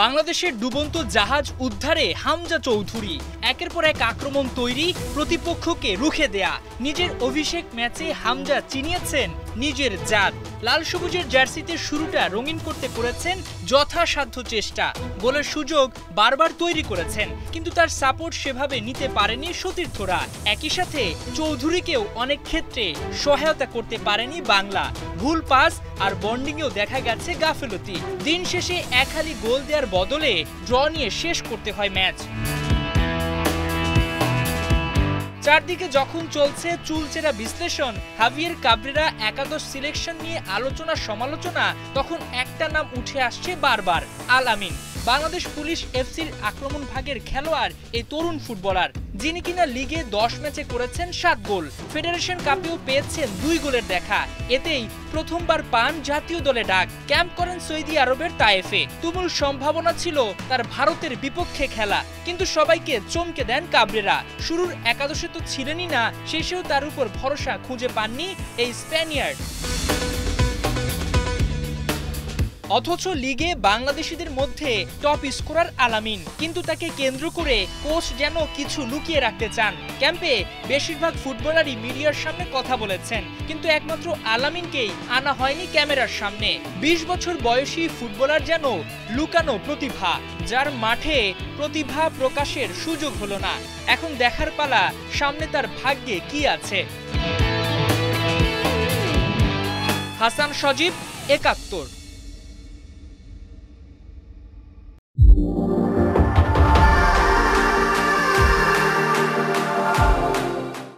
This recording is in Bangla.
বাংলাদেশের ডুবন্ত জাহাজ উদ্ধারে হামজা চৌধুরী। একের পর এক আক্রমণ তৈরি, প্রতিপক্ষকে রুখে দেয়া। নিজের অভিষেক ম্যাচে হামজা চিনিয়েছেন নিজের জাত। লাল সবুজের জার্সিতে শুরুটা রঙিন করতে করেছেন যথাসাধ্য চেষ্টা। গোলের সুযোগ বারবার তৈরি করেছেন, কিন্তু তার সাপোর্ট সেভাবে নিতে পারেনি সতীর্থরা। একই সাথে চৌধুরীকেও অনেক ক্ষেত্রে সহায়তা করতে পারেনি বাংলা। ভুল পাস আর বন্ডিংয়েও দেখা গেছে গাফেলতি। দিন শেষে এক হালি গোল দেওয়ার বদলে ড্র নিয়ে শেষ করতে হয় ম্যাচ। চারদিকে যখন চলছে চুলচেরা বিশ্লেষণ, হাভিয়ের কাবরেরা একাদশ সিলেকশন নিয়ে আলোচনা সমালোচনা, তখন একটা নাম উঠে আসছে বারবার, আল আমিন। বাংলাদেশ পুলিশ এফসির আক্রমণ ভাগের খেলোয়াড় এই তরুণ ফুটবলার, যিনি কিনা লিগে 10 ম্যাচে করেছেন 7 গোল, ফেডারেশন কাপেও পেয়েছেন 2 গোলের দেখা। এতেই প্রথমবার পান জাতীয় দলে ডাক। ক্যাম্প করেন সৌদি আরবের তায়েফে। তুমুল সম্ভাবনা ছিল তার ভারতের বিপক্ষে খেলা, কিন্তু সবাইকে চমকে দেন কাবরেরা। শুরুর একাদশে তো ছিলেনই না, শেষেও তার উপর ভরসা খুঁজে পাননি এই স্প্যানিয়ার্ড। অথচ লিগে বাংলাদেশিদের মধ্যে টপ স্কোরার আল আমিন, কিন্তু তাকে কেন্দ্র করে কোচ যেন কিছু লুকিয়ে রাখতে চান। ক্যাম্পে বেশিরভাগ ফুটবলারই মিডিয়ার সামনে কথা বলেছেন, কিন্তু একমাত্র আল আমিনকেই আনা হয়নি ক্যামেরার সামনে। 20 বছর বয়সী ফুটবলার যেন লুকানো প্রতিভা, যার মাঠে প্রতিভা প্রকাশের সুযোগ হলো না। এখন দেখার পালা সামনে তার ভাগ্যে কি আছে। হাসান সজীব, ৭১।